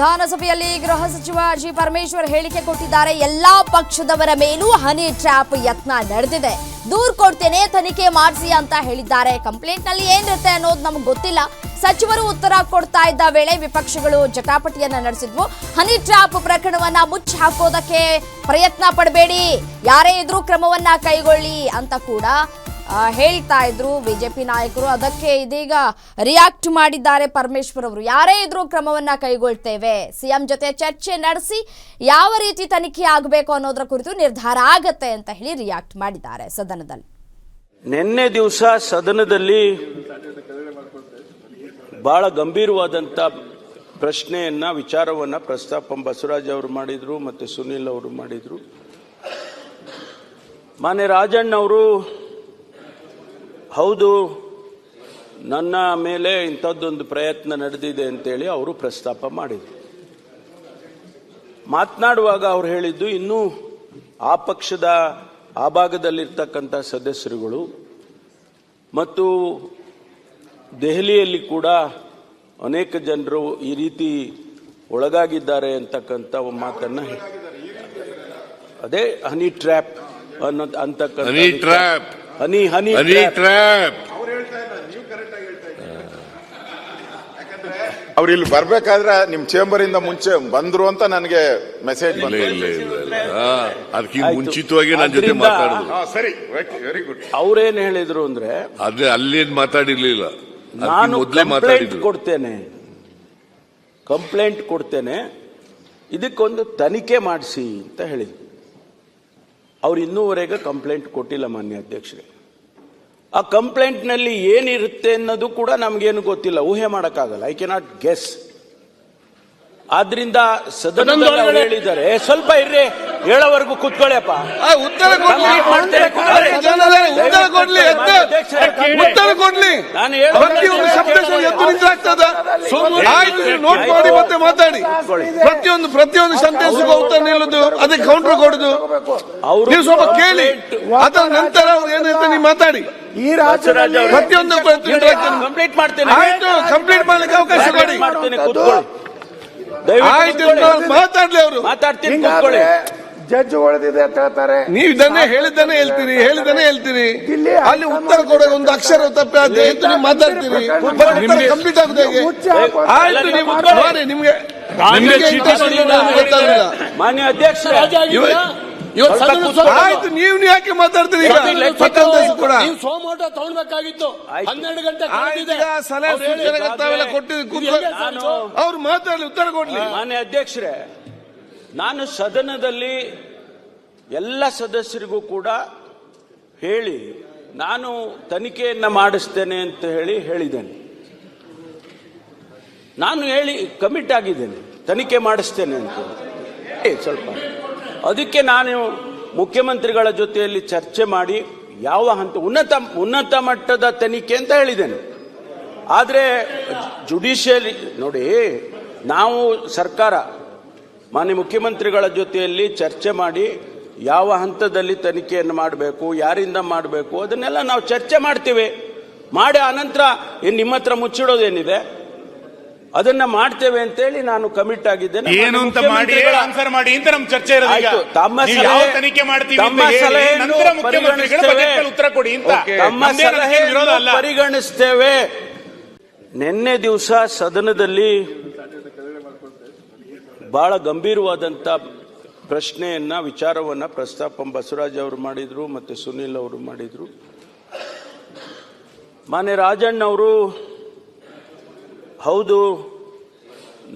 ವಿಧಾನಸಭೆಯಲ್ಲಿ ಗೃಹ ಸಚಿವ ಜಿ ಪರಮೇಶ್ವರ್ ಹೇಳಿಕೆ ಕೊಟ್ಟಿದ್ದಾರೆ. ಎಲ್ಲಾ ಪಕ್ಷದವರ ಮೇಲೂ ಹನಿ ಟ್ರ್ಯಾಪ್ ಯತ್ನ ನಡೆದಿದೆ. ದೂರು ಕೊಡ್ತೇನೆ, ತನಿಖೆ ಮಾಡಿಸಿ ಅಂತ ಹೇಳಿದ್ದಾರೆ. ಕಂಪ್ಲೇಂಟ್ ನಲ್ಲಿ ಏನಿರುತ್ತೆ ಅನ್ನೋದು ನಮಗೆ ಗೊತ್ತಿಲ್ಲ. ಸಚಿವರು ಉತ್ತರ ಕೊಡ್ತಾ ಇದ್ದ ವೇಳೆ ವಿಪಕ್ಷಗಳು ಜಟಾಪಟಿಯನ್ನ ನಡೆಸಿದ್ವು. ಹನಿ ಟ್ರ್ಯಾಪ್ ಪ್ರಕರಣವನ್ನ ಮುಚ್ಚಿ ಹಾಕೋದಕ್ಕೆ ಪ್ರಯತ್ನ ಪಡಬೇಡಿ, ಯಾರೇ ಇದ್ರೂ ಕ್ರಮವನ್ನ ಕೈಗೊಳ್ಳಿ ಅಂತ ಕೂಡ ಹೇಳ್ತಾ ಇದ್ರು ಬಿಜೆಪಿ ನಾಯಕರು. ಅದಕ್ಕೆ ಇದೀಗ ರಿಯಾಕ್ಟ್ ಮಾಡಿದ್ದಾರೆ ಪರಮೇಶ್ವರ್ ಅವರು. ಯಾರೇ ಇದ್ರೂ ಕ್ರಮವನ್ನ ಕೈಗೊಳ್ತೇವೆ, ಸಿಎಂ ಜೊತೆ ಚರ್ಚೆ ನಡೆಸಿ ಯಾವ ರೀತಿ ತನಿಖೆ ಆಗಬೇಕು ಅನ್ನೋದರ ಕುರಿತು ನಿರ್ಧಾರ ಆಗತ್ತೆ ಅಂತ ಹೇಳಿ ರಿಯಾಕ್ಟ್ ಮಾಡಿದ್ದಾರೆ ಸದನದಲ್ಲಿ. ನಿನ್ನೆ ದಿವಸ ಸದನದಲ್ಲಿ ಬಹಳ ಗಂಭೀರವಾದಂತ ಪ್ರಶ್ನೆಯನ್ನ ವಿಚಾರವನ್ನ ಪ್ರಸ್ತಾಪ ಬಸವರಾಜ್ ಅವರು ಮಾಡಿದ್ರು ಮತ್ತೆ ಸುನಿಲ್ ಅವರು ಮಾಡಿದ್ರು. ಮಾನ್ಯ ರಾಜಣ್ಣ ಅವರು ಹೌದು ನನ್ನ ಮೇಲೆ ಇಂಥದ್ದೊಂದು ಪ್ರಯತ್ನ ನಡೆದಿದೆ ಅಂತೇಳಿ ಅವರು ಪ್ರಸ್ತಾಪ ಮಾಡಿದರು. ಮಾತನಾಡುವಾಗ ಅವರು ಹೇಳಿದ್ದು ಇನ್ನೂ ಆ ಪಕ್ಷದ ಆ ಭಾಗದಲ್ಲಿರ್ತಕ್ಕಂಥ ಸದಸ್ಯರುಗಳು ಮತ್ತು ದೆಹಲಿಯಲ್ಲಿ ಕೂಡ ಅನೇಕ ಜನರು ಈ ರೀತಿ ಒಳಗಾಗಿದ್ದಾರೆ ಅಂತಕ್ಕಂಥ ಮಾತನ್ನ, ಅದೇ ಹನಿ ಟ್ರ್ಯಾಪ್ ಅಂತಕ್ಕಂಥ ಹನಿ ಟ್ರ್ಯಾಪ್. ಅವ್ರು ಇಲ್ಲಿ ಬರ್ಬೇಕಾದ್ರೆ ನಿಮ್ ಚೇಂಬರ್ ಇಂದ ಮುಂಚೆ ಬಂದ್ರು ಅಂತ ನನಗೆ ಮೆಸೇಜ್ ಅದಕ್ಕೆ ಮುಂಚಿತವಾಗಿ ನನ್ನ ಜೊತೆ ಮಾತಾಡಿದ್ರು. ಸರಿ, ವೆರಿ ಗುಡ್. ಅವ್ರೇನ್ ಹೇಳಿದ್ರು ಅಂದ್ರೆ ಅದೇ ಅಲ್ಲೇನ್ ಮಾತಾಡಿರ್ಲಿಲ್ಲ, ನಾನು ಕಂಪ್ಲೇಂಟ್ ಕೊಡ್ತೇನೆ, ಇದಕ್ಕೊಂದು ತನಿಖೆ ಮಾಡಿಸಿ ಅಂತ ಹೇಳಿದ್ರು. ಅವ್ರು ಇನ್ನೂವರೆಗೆ ಕಂಪ್ಲೇಂಟ್ ಕೊಟ್ಟಿಲ್ಲ ಮಾನ್ಯ ಅಧ್ಯಕ್ಷರೇ. ಆ ಕಂಪ್ಲೇಂಟ್ ನಲ್ಲಿ ಏನಿರುತ್ತೆ ಅನ್ನೋದು ಕೂಡ ನಮ್ಗೇನು ಗೊತ್ತಿಲ್ಲ, ಊಹೆ ಮಾಡಕ್ಕಾಗಲ್ಲ. I cannot guess. ಆದ್ರಿಂದ ಸದನದಲ್ಲಿ ಹೇಳಿದ್ದಾರೆ, ಸ್ವಲ್ಪ ಇರ್ರಿ, ಹೇಳೋವರೆಗೂ ಕೂತ್ಕೊಳ್ಳಿಯಪ್ಪ. ಉತ್ತರ ಕೊಡ್ಲಿ. ನೋಟ್ ಮಾಡಿ ಮತ್ತೆ ಮಾತಾಡಿ. ಪ್ರತಿಯೊಂದು ಸೆಂಟೆನ್ಸ್ಗೂ ಉತ್ತರ ನಿಲ್ಲುದು, ಅದಕ್ಕೆ ಕೌಂಟರ್ ಕೊಡುದು. ನೀವು ಸ್ವಲ್ಪ ಕೇಳಿ, ಅದರ ನಂತರ ಅವ್ರು ಏನಂತ ನೀವು ಮಾತಾಡಿ. ಈ ರಾಜ್ಯದಲ್ಲಿ ಪ್ರತಿಯೊಂದು ಕಂಪ್ಲೀಟ್ ಮಾಡ್ತೇನೆ. ಆಯ್ತು, ಕಂಪ್ಲೀಟ್ ಮಾಡ್ಲಿಕ್ಕೆ ಅವಕಾಶ ಕೊಡಿ. ಆಯ್ತು, ಮಾತಾಡ್ಲಿ ಅವರು. ಮಾತಾಡ್ತೀನಿ, ಜಡ್ಜ್ ಹೊಡೆದಿದೆ ಅಂತ ಹೇಳ್ತಾರೆ. ನೀವು ಇದನ್ನೇ ಹೇಳಿದ್ದಾನೆ ಹೇಳ್ತೀರಿ. ಅಲ್ಲಿ ಉತ್ತರ ಕೊಡೋದು ಒಂದು ಅಕ್ಷರ ತಪ್ಪಾದ್ರೆ ನೀವು ಮಾತಾಡ್ತೀರಿ. ಕಂಪ್ಲೀಟ್ ಆಗುತ್ತೆ. ಆಯ್ತು, ನೀವು ಮಾಡಿ. ನಿಮ್ಗೆ ಗೊತ್ತಾಗಲಿಲ್ಲ ಮಾನ್ಯ ಅಧ್ಯಕ್ಷ. ಆಯ್ತು, ನೀವು ಯಾಕೆ ಮಾತಾಡ್ತೀರಿ? ಸೋಮೋಟ ತಗೊಳ್ಬೇಕಾಗಿತ್ತು. 12 ಗಂಟೆ ಸಲಹೆ ಸೂಚನೆ ಕೊಟ್ಟಿದ್ದು ಅವ್ರು ಮಾತಾಡ್ಲಿ, ಉತ್ತರ ಕೊಡ್ಲಿ. ಮಾನ್ಯ ಅಧ್ಯಕ್ಷರೇ, ನಾನು ಸದನದಲ್ಲಿ ಎಲ್ಲ ಸದಸ್ಯರಿಗೂ ಕೂಡ ಹೇಳಿ ನಾನು ತನಿಖೆಯನ್ನ ಮಾಡಿಸ್ತೇನೆ ಅಂತ ಹೇಳಿದ್ದೇನೆ. ನಾನು ಕಮಿಟ್ ಆಗಿದ್ದೇನೆ, ತನಿಖೆ ಮಾಡಿಸ್ತೇನೆ ಅಂತ. ಸ್ವಲ್ಪ ಅದಕ್ಕೆ ನಾನು ಮುಖ್ಯಮಂತ್ರಿಗಳ ಜೊತೆಯಲ್ಲಿ ಚರ್ಚೆ ಮಾಡಿ ಯಾವ ಹಂತ ಉನ್ನತ ಮಟ್ಟದ ತನಿಖೆ ಅಂತ ಹೇಳಿದ್ದೇನೆ. ಆದರೆ ಜುಡಿಷಿಯರಿ ನೋಡಿ, ನಾವು ಸರ್ಕಾರ ಮಾನ್ಯ ಮುಖ್ಯಮಂತ್ರಿಗಳ ಜೊತೆಯಲ್ಲಿ ಚರ್ಚೆ ಮಾಡಿ ಯಾವ ಹಂತದಲ್ಲಿ ತನಿಖೆಯನ್ನು ಮಾಡಬೇಕು, ಯಾರಿಂದ ಮಾಡಬೇಕು, ಅದನ್ನೆಲ್ಲ ನಾವು ಚರ್ಚೆ ಮಾಡ್ತೀವಿ. ಮಾಡಿ ಆನಂತರ ನಿಮ್ಮ ಹತ್ರ ಮುಚ್ಚಿಡೋದೇನಿದೆ ಅದನ್ನ ಮಾಡ್ತೇವೆ ಅಂತೇಳಿ ನಾನು ಕಮಿಟ್ ಆಗಿದ್ದೇನೆ. ಏನು ಅಂತ ಮಾಡಿ ಆನ್ಸರ್ ಮಾಡಿ ಅಂತ ನಮ್ಮ ಚರ್ಚೆ ಇರೋದು. ತಮ್ಮ ತನಿಖೆ ಮಾಡ್ತೀವಿ, ಉತ್ತರ ಕೊಡಿ ಅಂತ ತಮ್ಮ ಸಲಹೆಯನ್ನು ಪರಿಗಣಿಸ್ತೇವೆ. ನಿನ್ನೆ ದಿವಸ ಸದನದಲ್ಲಿ ಬಹಳ ಗಂಭೀರವಾದಂತ ಪ್ರಶ್ನೆಯನ್ನ ವಿಚಾರವನ್ನ ಪ್ರಸ್ತಾಪ ಬಸವರಾಜ್ ಅವರು ಮಾಡಿದ್ರು ಮತ್ತೆ ಸುನಿಲ್ ಅವರು ಮಾಡಿದ್ರು. ಮಾನ್ಯ ರಾಜಣ್ಣ ಅವರು ಹೌದು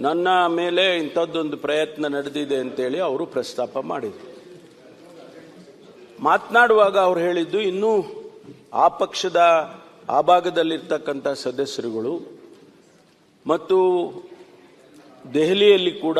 ನನ್ನ ಮೇಲೆ ಇಂಥದ್ದೊಂದು ಪ್ರಯತ್ನ ನಡೆದಿದೆ ಅಂತೇಳಿ ಅವರು ಪ್ರಸ್ತಾಪ ಮಾಡಿದರು. ಮಾತನಾಡುವಾಗ ಅವರು ಹೇಳಿದ್ದು ಇನ್ನೂ ಆ ಪಕ್ಷದ ಆ ಭಾಗದಲ್ಲಿರ್ತಕ್ಕಂಥ ಸದಸ್ಯರುಗಳು ಮತ್ತು ದೆಹಲಿಯಲ್ಲಿ ಕೂಡ